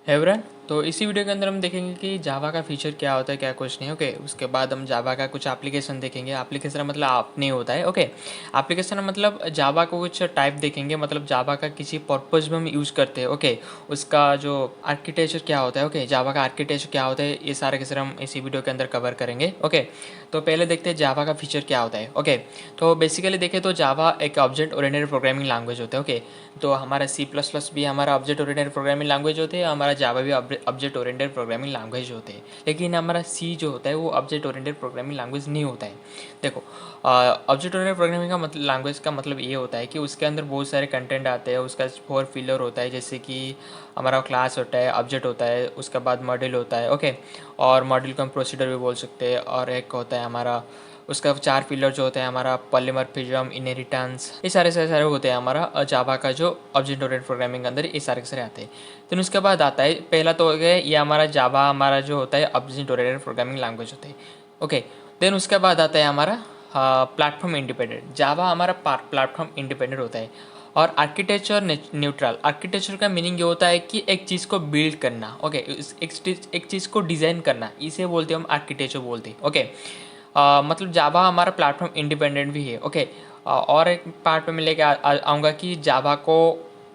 एवरन तो इसी वीडियो के अंदर हम देखेंगे कि जावा का फीचर क्या होता है, क्या कुछ नहीं। ओके, उसके बाद हम जावा का कुछ एप्लीकेशन देखेंगे। एप्लीकेशन मतलब आप नहीं होता है। ओके, एप्लीकेशन मतलब जावा को कुछ टाइप देखेंगे, मतलब जावा का किसी पर्पज़ में हम यूज़ करते हैं। ओके, उसका जो आर्किटेक्चर क्या होता है, ओके जावा का आर्किटेक्चर क्या होता है, ये सारे के सारे हम इसी वीडियो के अंदर कवर करेंगे। ओके, तो पहले देखते हैं जावा का फीचर क्या होता है। ओके, तो बेसिकली देखें तो जावा एक ऑब्जेक्ट ओरिएंटेड प्रोग्रामिंग लैंग्वेज होता है। ओके, तो हमारा C++ भी हमारा ऑब्जेक्ट ओरिएंटेड प्रोग्रामिंग लैंग्वेज होते हैं, हमारा जावा भी ऑब्जेक्ट ओरिएंटेड प्रोग्रामिंग लैंग्वेज होते हैं। लेकिन हमारा सी जो होता है वो ऑब्जेक्ट ओरिएंटेड प्रोग्रामिंग लैंग्वेज नहीं होता है। देखो, ऑब्जेक्ट ओरिएंटेड प्रोग्रामिंग का मतलब लैंग्वेज का मतलब ये होता है कि उसके अंदर बहुत सारे कंटेंट आते हैं, उसका फोर फिलर होता है, जैसे कि हमारा क्लास होता है, ऑब्जेक्ट होता है, उसके बाद मॉड्यूल होता है। ओके, और मॉड्यूल को हम प्रोसीडर भी बोल सकते हैं, और एक होता है हमारा उसका चार पिलर जो होते हैं हमारा पॉलीमॉर्फिज्म, इनहेरिटेंस, ये सारे सारे सारे होते हैं हमारा जावा का जो ऑब्जेक्ट ओरिएंटेड प्रोग्रामिंग के अंदर ये सारे के सारे आते हैं। तो उसके बाद आता है, पहला तो हो गया ये हमारा जावा, हमारा जो होता है ऑब्जेक्ट ओरिएंटेड प्रोग्रामिंग लैंग्वेज होता है। ओके, देन उसके बाद आता है हमारा प्लेटफॉर्म इंडिपेंडेंट। जावा हमारा प्लेटफॉर्म इंडिपेंडेंट होता है। और आर्किटेक्चर न्यूट्रल। आर्किटेक्चर का मीनिंग ये होता है कि एक चीज़ को बिल्ड करना। ओके, एक चीज़ को डिज़ाइन करना, इसे बोलते हैं हम आर्किटेक्चर बोलते हैं। ओके, मतलब जावा हमारा प्लेटफॉर्म इंडिपेंडेंट भी है। ओके, और एक पार्ट पे मैं लेके आऊँगा कि जावा को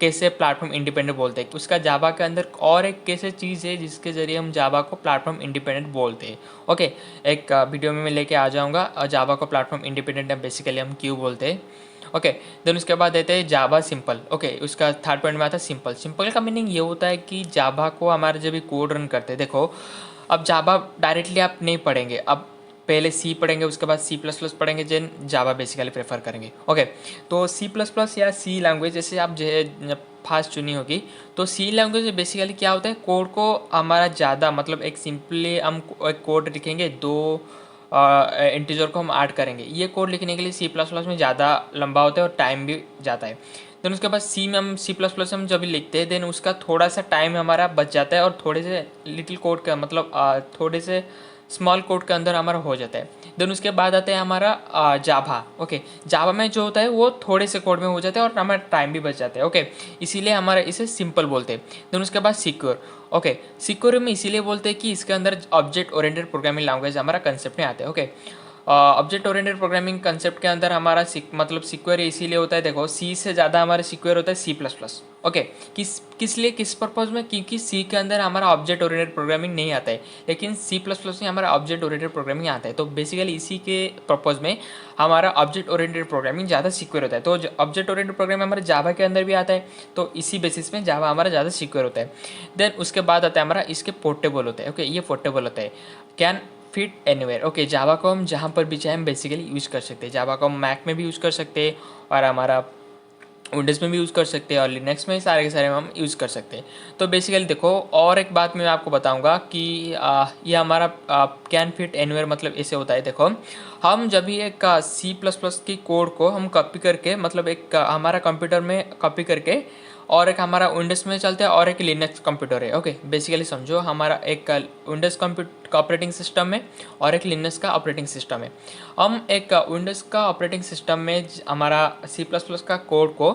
कैसे प्लेटफॉर्म इंडिपेंडेंट बोलते हैं। उसका जावा के अंदर और एक कैसे चीज़ है जिसके ज़रिए हम जावा को प्लेटफॉर्म इंडिपेंडेंट बोलते हैं। ओके, एक वीडियो में मैं लेके आ जाऊँगा जावा को प्लेटफॉर्म इंडिपेंडेंट बेसिकली हम क्यों बोलते हैं। ओके, देन उसके बाद देते हैं जावा सिंपल। ओके, उसका थर्ड पॉइंट में आता है सिंपल। सिंपल का मीनिंग ये होता है कि जावा को हमारे जब भी कोड रन करते हैं, देखो अब जावा डायरेक्टली आप नहीं पढ़ेंगे, अब पहले सी पढ़ेंगे, उसके बाद C++ पढ़ेंगे, देन जावा बेसिकली प्रेफर करेंगे। ओके, तो C++ या सी लैंग्वेज जैसे आप जो फास्ट चुनी होगी, तो सी लैंग्वेज में बेसिकली क्या होता है, कोड को हमारा ज़्यादा मतलब एक सिंपली हम एक कोड लिखेंगे, दो इंटीजर को हम ऐड करेंगे। ये कोड लिखने के लिए C++ में ज़्यादा लंबा होता है और टाइम भी जाता है। देन उसके बाद सी में हम C++ हम जब भी लिखते हैं, देन उसका थोड़ा सा टाइम हमारा बच जाता है और थोड़े से लिटिल कोड का मतलब थोड़े से स्मॉल कोड के अंदर हमारा हो जाता है। देन उसके बाद आता है हमारा जावा। ओके, जावा में जो होता है वो थोड़े से कोड में हो जाता है और हमारा टाइम भी बच जाता है। ओके, इसीलिए हमारा इसे सिंपल बोलते हैं। देन उसके बाद सिक्योर। ओके, सिक्योर में इसीलिए बोलते हैं कि इसके अंदर ऑब्जेक्ट ओरिएंटेड प्रोग्रामिंग लैंग्वेज हमारा कंसेप्ट में आते हैं। Okay, object oriented programming concept के अंदर हमारा मतलब सिक्योर इसीलिए होता है, देखो सी से ज़्यादा हमारा सिक्योर होता है C++। ओके, किस लिए, किस पर्पज़ में, क्योंकि सी के अंदर हमारा ऑब्जेक्ट ओरिएंटेड प्रोग्रामिंग नहीं आता है, लेकिन C++ में हमारा ऑब्जेक्ट ओरिएंटेड प्रोग्रामिंग आता है। तो बेसिकली इसी के पर्पज़ में हमारा ऑब्जेक्ट ओरिएंटेड प्रोग्रामिंग ज़्यादा सिक्योर होता है। तो ऑब्जेक्ट ओरिएंटेड प्रोग्रामिंग हमारे जावा के अंदर भी आता है, तो इसी बेसिस में जावा हमारा ज़्यादा सिक्योर होता है। देन उसके बाद आता है हमारा इसके पोर्टेबल होता है। ओके, ये पोर्टेबल होता है, कैन फिट एनीवेयर। ओके, जावा को हम जहाँ पर भी चाहें हम बेसिकली यूज़ कर सकते हैं। जावा को हम मैक में भी यूज़ कर सकते हैं और हमारा विंडोज़ में भी यूज़ कर सकते हैं और लिनक्स में सारे के सारे हम यूज़ कर सकते हैं। तो बेसिकली देखो, और एक बात मैं आपको बताऊंगा कि ये हमारा कैन फिट एनीवेयर मतलब ऐसे होता है। देखो, हम जब भी एक C++ की कोड को हम कॉपी करके, मतलब एक हमारा कंप्यूटर में कॉपी करके, और एक हमारा विंडोज़ में चलता है और एक लिनक्स कंप्यूटर है। ओके, बेसिकली समझो हमारा एक विंडोज़ का ऑपरेटिंग सिस्टम है और एक लिनक्स का ऑपरेटिंग सिस्टम है। हम एक विंडोज़ का ऑपरेटिंग सिस्टम में हमारा C++ का कोड को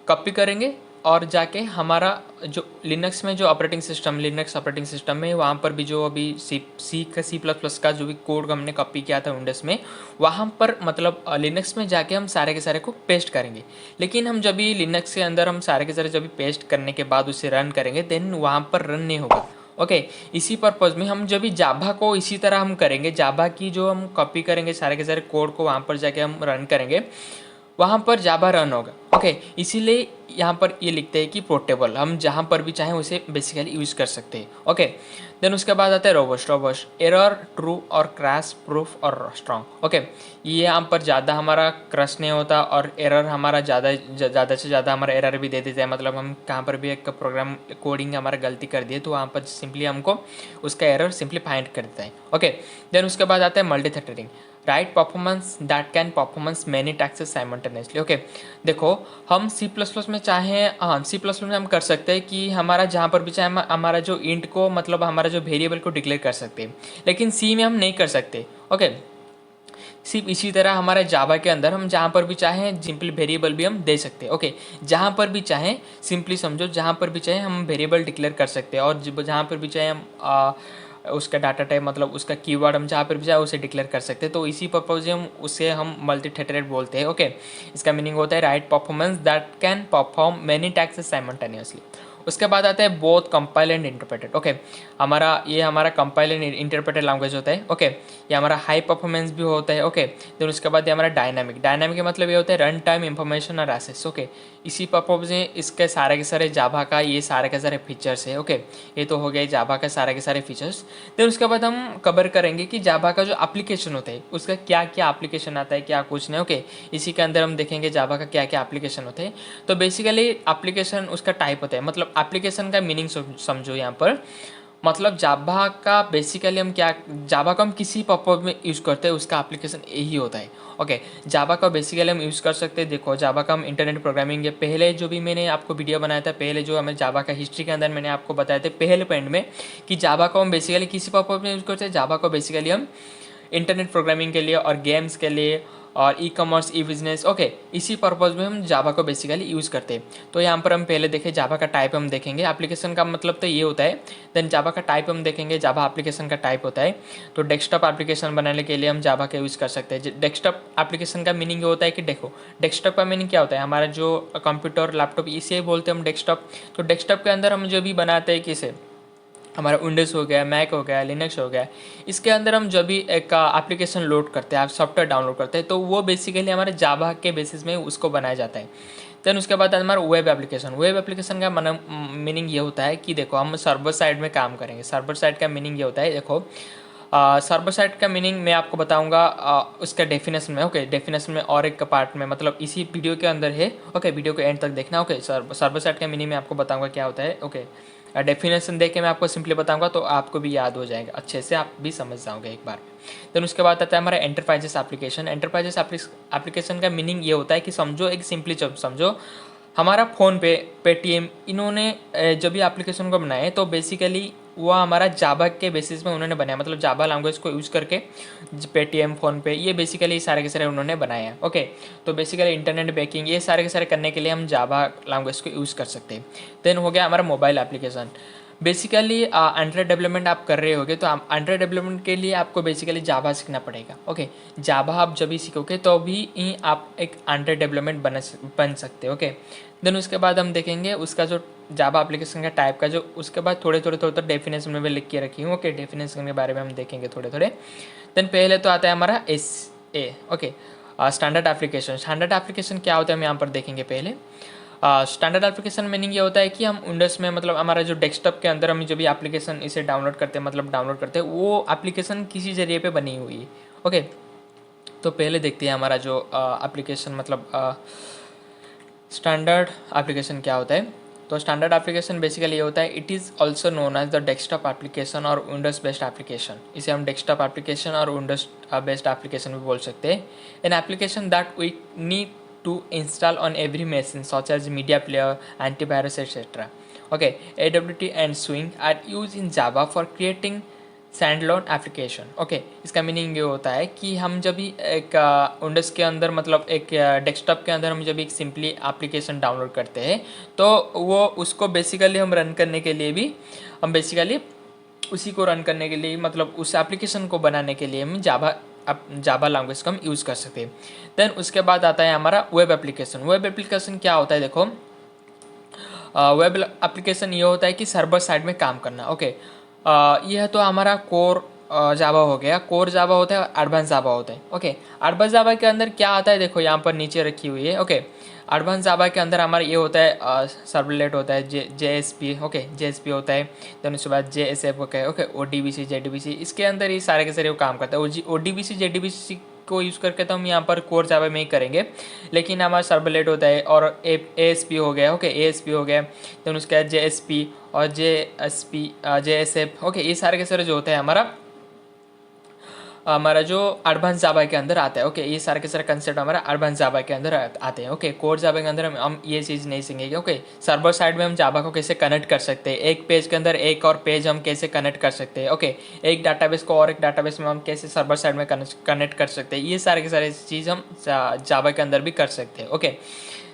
कॉपी करेंगे और जाके हमारा जो लिनक्स में जो operating system, Linux operating system में वहाँ पर भी जो अभी C++ का जो भी कोड हमने कॉपी किया था विंडोज़ में, वहाँ पर मतलब लिनक्स में जाके हम सारे के सारे को पेस्ट करेंगे। लेकिन हम जब भी लिनक्स के अंदर हम सारे के सारे जब भी पेस्ट करने के बाद उसे रन करेंगे, देन वहाँ पर रन नहीं होगा। ओके, इसी पर्पज़ में हम जब भी जावा को इसी तरह हम करेंगे, जावा की जो हम कॉपी करेंगे सारे के सारे कोड को, वहाँ पर जाके हम रन करेंगे, वहाँ पर जावा रन होगा। ओके, इसीलिए यहाँ पर ये लिखते हैं कि पोर्टेबल, हम जहाँ पर भी चाहें उसे बेसिकली यूज़ कर सकते हैं। ओके, देन उसके बाद आता है रोबस्ट। रोबस्ट एरर, ट्रू और क्रैश प्रूफ और स्ट्रॉन्ग। ओके, ये यहाँ पर ज़्यादा हमारा क्रश नहीं होता और एरर हमारा ज़्यादा से ज़्यादा हमारा एरर भी दे देता है। मतलब हम कहाँ पर भी एक प्रोग्राम कोडिंग हमारा गलती कर दिए तो वहाँ पर सिंपली हमको उसका एरर सिंपली फाइंड कर देता है। ओके, देन उसके बाद आता है multi threading, right performance that can performance many tasks simultaneously. Okay, देखो हम C++ में चाहें, हाँ C++ में हम कर सकते हैं कि हमारा जहाँ पर भी चाहे हमारा जो इंट को मतलब हमारा जो वेरिएबल को डिक्लेयर कर सकते हैं, लेकिन सी में हम नहीं कर सकते। ओके, सिर्फ इसी तरह हमारे जावा के अंदर हम जहाँ पर भी चाहें सिंपली वेरिएबल भी हम दे सकते हैं। ओके, जहाँ पर भी चाहें, सिंपली समझो, जहाँ पर भी चाहें हम वेरिएबल डिक्लेयर कर सकते हैं, और जहाँ पर भी चाहें हम उसका डाटा टाइप मतलब उसका कीवर्ड हम जहाँ पर भी चाहे उसे डिक्लेयर कर सकते हैं। तो इसी पर्पज से हम उसे हम मल्टी थ्रेडेड बोलते हैं। ओके, इसका मीनिंग होता है right performance that can perform many tasks simultaneously. उसके बाद आता है both compile and interpreted. Okay, हमारा कंपाइल एंड इंटरप्रेटेड लैंग्वेज होता है। ओके, ये हमारा हाई परफॉर्मेंस भी होता है। ओके, देन उसके बाद ये हमारा डायनामिक। डायनामिक का मतलब ये होता है रन टाइम इंफॉर्मेशन और एसेस। ओके, इसी पर्पज से इसके सारे के सारे जावा का ये सारे के सारे फीचर्स है। ओके, ये तो हो गया जावा का सारे के सारे फीचर्स। देन उसके बाद हम कवर करेंगे कि जावा का जो एप्लीकेशन होता है उसका क्या क्या एप्लीकेशन आता है, क्या कुछ नहीं। ओके, इसी के अंदर हम देखेंगे जावा का क्या क्या एप्लीकेशन होते हैं। तो बेसिकली एप्लीकेशन उसका टाइप होता है, मतलब एप्लीकेशन का मीनिंग समझो यहाँ पर। मतलब जावा का बेसिकली हम क्या, जावा का हम किसी पर्पज में यूज़ करते हैं उसका एप्लीकेशन यही होता है। ओके, जावा का बेसिकली हम यूज़ कर सकते हैं। देखो, जावा का हम इंटरनेट प्रोग्रामिंग है, पहले जो भी मैंने आपको वीडियो बनाया था, पहले जो हमें जावा का हिस्ट्री के अंदर मैंने आपको बताया था पहले पॉइंट में, कि जावा को हम बेसिकली किसी पर्पज में यूज़ करते हैं। जावा को बेसिकली हम इंटरनेट प्रोग्रामिंग के लिए और गेम्स के लिए और ई कॉमर्स, ई बिजनेस, ओके, इसी पर्पज़ में हम जावा को बेसिकली यूज़ करते हैं। तो यहाँ पर हम पहले देखें जावा का टाइप हम देखेंगे। एप्लीकेशन का मतलब तो ये होता है। देन जावा का टाइप हम देखेंगे, जावा एप्लीकेशन का टाइप होता है। तो डेस्कटॉप एप्लीकेशन बनाने के लिए हम जावा का यूज़ कर सकते हैं। डेस्कटॉप एप्लीकेशन का मीनिंग ये होता है कि देखो, डेस्कटॉप का मीनिंग क्या होता है, हमारा जो कंप्यूटर लैपटॉप इसे बोलते हैं हम डेस्कटॉप। तो डेस्कटॉप के अंदर हम जो भी बनाते हैं किसे, हमारा विंडोज़ हो गया, मैक हो गया, लिनक्स हो गया, इसके अंदर हम जब भी एक एप्लीकेशन लोड करते हैं, आप सॉफ्टवेयर डाउनलोड करते हैं, तो वो बेसिकली हमारे जावा के बेसिस में उसको बनाया जाता है। देन उसके बाद हमारा वेब एप्लीकेशन। वेब एप्लीकेशन का मीनिंग ये होता है कि देखो, हम सर्वर साइड में काम करेंगे। सर्वर साइड का मीनिंग ये होता है, देखो, सर्वर साइड का मीनिंग मैं आपको बताऊंगा उसका डेफिनेशन में। ओके, डेफिनेशन में और एक पार्ट में, मतलब इसी वीडियो के अंदर है। ओके, वीडियो को एंड तक देखना। ओके, सर्वर साइड का मीनिंग मैं आपको बताऊंगा क्या होता है। ओके, डेफिनेशन देख के मैं आपको सिंपली बताऊंगा तो आपको भी याद हो जाएगा, अच्छे से आप भी समझ जाओगे एक बार में। देन उसके बाद आता है हमारा एंटरप्राइजेस एप्लीकेशन। एंटरप्राइजेस एप्लीकेशन का मीनिंग ये होता है कि समझो, एक सिंपली समझो, हमारा फ़ोन पे, पेटीएम, इन्होंने जब भी एप्लीकेशन को बनाए तो बेसिकली वो हमारा जावा के बेसिस में उन्होंने बनाया, मतलब जावा लैंग्वेज को यूज़ करके पेटीएम, फ़ोन पे, ये बेसिकली सारे के सारे उन्होंने बनाए हैं। ओके, तो बेसिकली इंटरनेट बैंकिंग ये सारे के सारे करने के लिए हम जावा लैंग्वेज को यूज़ कर सकते हैं। देन हो गया हमारा mobile application. Basically Android development आप कर रहे होगे तो एंड्रॉयड डेवलपमेंट के लिए आपको बेसिकली जावा सीखना पड़ेगा। ओके, जावा आप जब भी सीखोगे तो भी ही आप एक एंड्रॉयड डेवलपमेंट बन सकते हो। ओके, देन उसके बाद हम देखेंगे उसका जो जावा एप्लीकेशन का टाइप का, जो उसके बाद थोड़े डेफिनेशन में भी लिख के रखी हूँ। ओके, डेफिनेशन के बारे में हम देखेंगे थोड़े थोड़े। देन पहले तो आता है हमारा SA। Okay, standard application. Standard application क्या होता है हम यहाँ पर देखेंगे पहले। स्टैंडर्ड एप्लीकेशन मीनिंग ये होता है कि हम विंडोज़ में, मतलब हमारा जो डेस्कटॉप के अंदर हम जो भी एप्लीकेशन इसे डाउनलोड करते हैं, मतलब डाउनलोड करते हैं, वो एप्लीकेशन किसी जरिए पे बनी हुई है। ओके, तो पहले देखते हैं हमारा जो एप्लीकेशन, मतलब स्टैंडर्ड एप्लीकेशन क्या होता है। तो स्टैंडर्ड एप्लीकेशन बेसिकली ये होता है, it is also known as the desktop application और विंडोज़ बेस्ड एप्लीकेशन। इसे हम डेस्कटॉप एप्लीकेशन और विंडोज़ बेस्ड एप्लीकेशन भी बोल सकते हैं। An application that we need to install on every machine such as media player, antivirus, etc. Okay, AWT and Swing are used in Java for creating standalone application. Okay, इसका meaning ये होता है कि हम जब भी एक विंडोज़ के अंदर, मतलब एक डेस्कटॉप के अंदर हम जब एक सिंपली एप्लीकेशन डाउनलोड करते हैं तो वो उसको बेसिकली हम रन करने के लिए भी, हम बेसिकली उसी को रन करने के लिए, मतलब उस एप्लीकेशन को बनाने के लिए हम जावा लैंग्वेज को हम यूज़ कर सकते हैं। देन उसके बाद आता है हमारा वेब एप्लीकेशन। वेब एप्लीकेशन क्या होता है, देखो, वेब एप्लीकेशन ये होता है कि सर्वर साइड में काम करना। ओके, यह तो हमारा कोर जावा हो गया। कोर जावा होता है, एडवांस जावा होता है। ओके, एडवांस जावा के अंदर क्या आता है, देखो यहाँ पर नीचे रखी हुई है। ओके, एडवांस जावा के अंदर हमारा ये होता है, सर्वलेट होता है, JSP। ओके, JSP होता है। देन उसके बाद JSF होता है। ओके, ODBC, JDBC, इसके अंदर ये सारे के सारे वो काम करता है। ODBC, JDBC को यूज़ करके तो हम यहाँ पर कोर जावा में ही करेंगे, लेकिन हमारा सर्वलेट होता है और ASP हो गया। ओके, ASP हो गया। देन उसके बाद JSP और JSP, JSF। ओके, ये सारे के सारे जो होते हैं हमारा हमारा जो एडवांस जावा के अंदर आता है। ओके, ये सारे के सारे कंसेप्ट हमारा एडवांस जावा के अंदर आते हैं। ओके, कोर जावा के अंदर हम ये चीज़ नहीं सीखेंगे। ओके, सर्वर साइड में हम जावा को कैसे कनेक्ट कर सकते हैं, एक पेज के अंदर एक और पेज हम कैसे कनेक्ट कर सकते हैं। ओके, एक डाटाबेस को और एक डाटाबेस में हम कैसे सर्वर साइड में कनेक्ट कर सकते हैं, ये सारे के सारे चीज़ हम जावा के अंदर भी कर सकते हैं। ओके,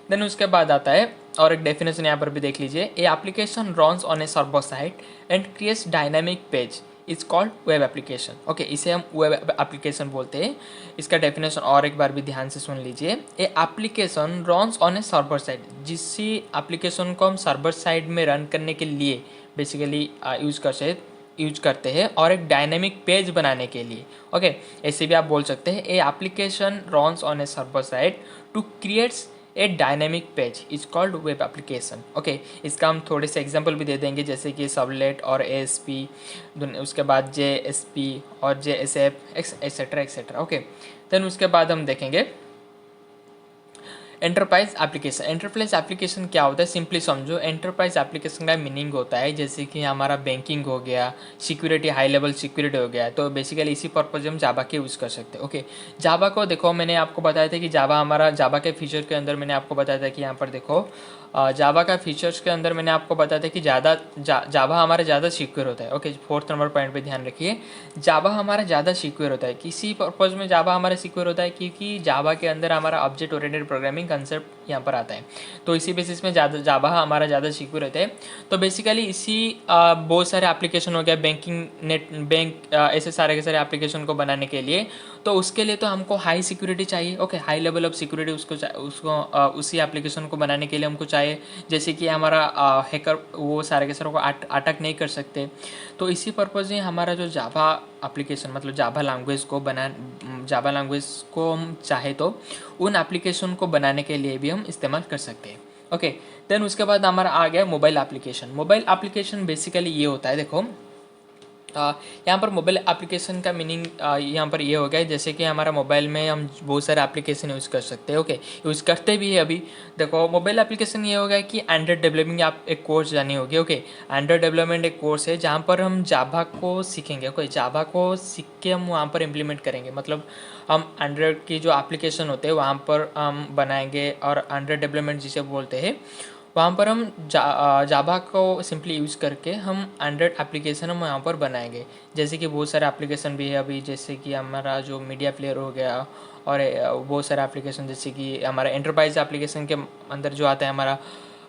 देन उसके बाद आता है और एक डेफिनेशन यहाँ पर भी देख लीजिए, a application runs on a server site and creates dynamic page it's called web application. Okay, इसे हम वेब एप्लीकेशन बोलते हैं। इसका डेफिनेशन और एक बार भी ध्यान से सुन लीजिए, a application runs on a server side, जिस एप्लीकेशन को हम सर्वर साइड में रन करने के लिए बेसिकली यूज करते हैं और एक डायनेमिक पेज बनाने के लिए। ओके, ऐसे भी आप बोल सकते हैं, a application runs on a server side to creates a dynamic page is called web application. Okay, इसका हम थोड़े से एग्जांपल भी दे देंगे, जैसे कि सबलेट और ASP, उसके बाद JSP और JSF etcetera etcetera. Okay, then उसके बाद हम देखेंगे एंटरप्राइज एप्लीकेशन। एंटरप्राइज एप्लीकेशन क्या होता है, सिंपली समझो, एंटरप्राइज एप्लीकेशन का मीनिंग होता है जैसे कि हमारा बैंकिंग हो गया, सिक्योरिटी, हाई लेवल सिक्योरिटी हो गया, तो बेसिकली इसी पर्पज हम जावा के यूज़ कर सकते हैं। ओके, जावा को देखो, मैंने आपको बताया था कि जावा के फीचर के अंदर मैंने आपको बताया था कि यहाँ पर देखो, जावा का फीचर्स के अंदर मैंने आपको बताया था कि जावा हमारा ज़्यादा सिक्योर होता है। ओके, 4th नंबर पॉइंट पे ध्यान रखिए, जावा हमारा ज़्यादा सिक्योर होता है। किसी पर्पज़ में जावा हमारा सिक्योर होता है क्योंकि जावा के अंदर हमारा ऑब्जेक्ट ओरिएंटेड प्रोग्रामिंग कंसेप्ट यहाँ पर आता है, तो इसी बेसिस में जावा हमारा ज़्यादा सिक्योर होता है। तो बेसिकली इसी बहुत सारे एप्लीकेशन हो गया, बैंक ऐसे सारे के सारे एप्लीकेशन को बनाने के लिए, तो उसके लिए तो हमको हाई सिक्योरिटी चाहिए। Okay, high level of security उसको उसी एप्लीकेशन को बनाने के लिए हमको चाहिए, जैसे कि हमारा हैकर वो सारे के सारे को अटैक नहीं कर सकते। तो इसी पर्पज़ से हमारा जो जावा एप्लीकेशन, मतलब जावा लैंग्वेज को हम चाहे तो उन एप्लीकेशन को बनाने के लिए भी हम इस्तेमाल कर सकते हैं। ओके, देन उसके बाद हमारा आ गया mobile application. Mobile application basically ये होता है, देखो यहाँ पर मोबाइल एप्लीकेशन का मीनिंग यहाँ पर ये हो गया है, जैसे कि हमारा मोबाइल में हम बहुत सारे एप्लीकेशन यूज़ कर सकते हैं। ओके, यूज़ करते भी है अभी। देखो, मोबाइल एप्लीकेशन ये हो गया कि एंड्रॉयड डेवलपिंग आप एक कोर्स जानी होगी। ओके, एंड्रॉयड डेवलपमेंट एक कोर्स है जहाँ पर हम जावा को सीखेंगे। ओके, जावा को सीख के हम वहाँ पर इम्प्लीमेंट करेंगे, मतलब हम एंड्रॉयड की जो एप्लीकेशन होते हैं वहाँ पर हम बनाएंगे, और एंड्रॉयड डेवलपमेंट जिसे बोलते हैं वहाँ पर हम जावा को सिंपली यूज़ करके हम एंड्रॉयड एप्लीकेशन हम वहाँ पर बनाएंगे। जैसे कि बहुत सारे एप्लीकेशन भी है अभी, जैसे कि हमारा जो मीडिया प्लेयर हो गया, और बहुत सारे एप्लीकेशन जैसे कि हमारा एंटरप्राइज एप्लीकेशन के अंदर जो आता है हमारा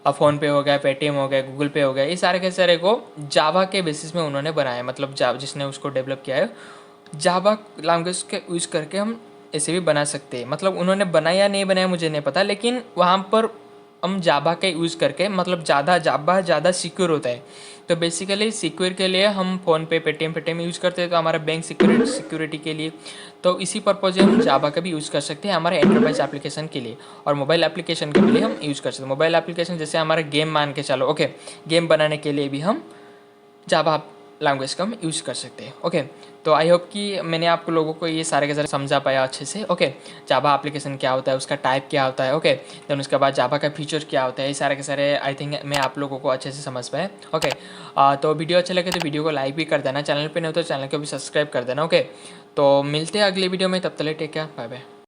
फ़ोन पे हो गया, पेटीएम हो गया, गूगल पे हो गया, ये सारे के सारे को जावा के बेसिस में उन्होंने बनाया, मतलब जिसने उसको डेवलप किया है जावा लैंग्वेज के यूज़ करके हम ऐसे भी बना सकते हैं। मतलब उन्होंने बनाया नहीं बनाया मुझे नहीं पता, लेकिन वहाँ पर हम जावा का यूज़ करके, मतलब जावा ज़्यादा सिक्योर होता है। तो बेसिकली सिक्योर के लिए हम फ़ोन पे पेटीएम यूज़ करते हैं, तो हमारा बैंक सिक्योरिटी के लिए, तो इसी पर्पज़ से हम जावा का भी यूज़ कर सकते हैं हमारे एंटरप्राइज एप्लीकेशन के लिए, और मोबाइल एप्लीकेशन के लिए हम यूज़ कर सकते हैं। मोबाइल एप्लीकेशन जैसे हमारा गेम मान के चलो, ओके, गेम बनाने के लिए भी हम जावा लैंग्वेज का हम यूज़ कर सकते हैं। ओके, तो आई होप कि मैंने आप लोगों को ये सारे के सारे समझा पाया अच्छे से। ओके, जावा एप्लीकेशन क्या होता है, उसका टाइप क्या होता है। ओके, देन उसके बाद जावा का फीचर क्या होता है, ये सारे के सारे आई थिंक मैं आप लोगों को अच्छे से समझ पाया। ओके, तो वीडियो अच्छा लगे तो वीडियो को लाइक भी कर देना, चैनल पे नहीं हो तो चैनल को भी सब्सक्राइब कर देना। ओके, तो मिलते हैं अगले वीडियो में, तब तक टेक केयर, बाय बाय।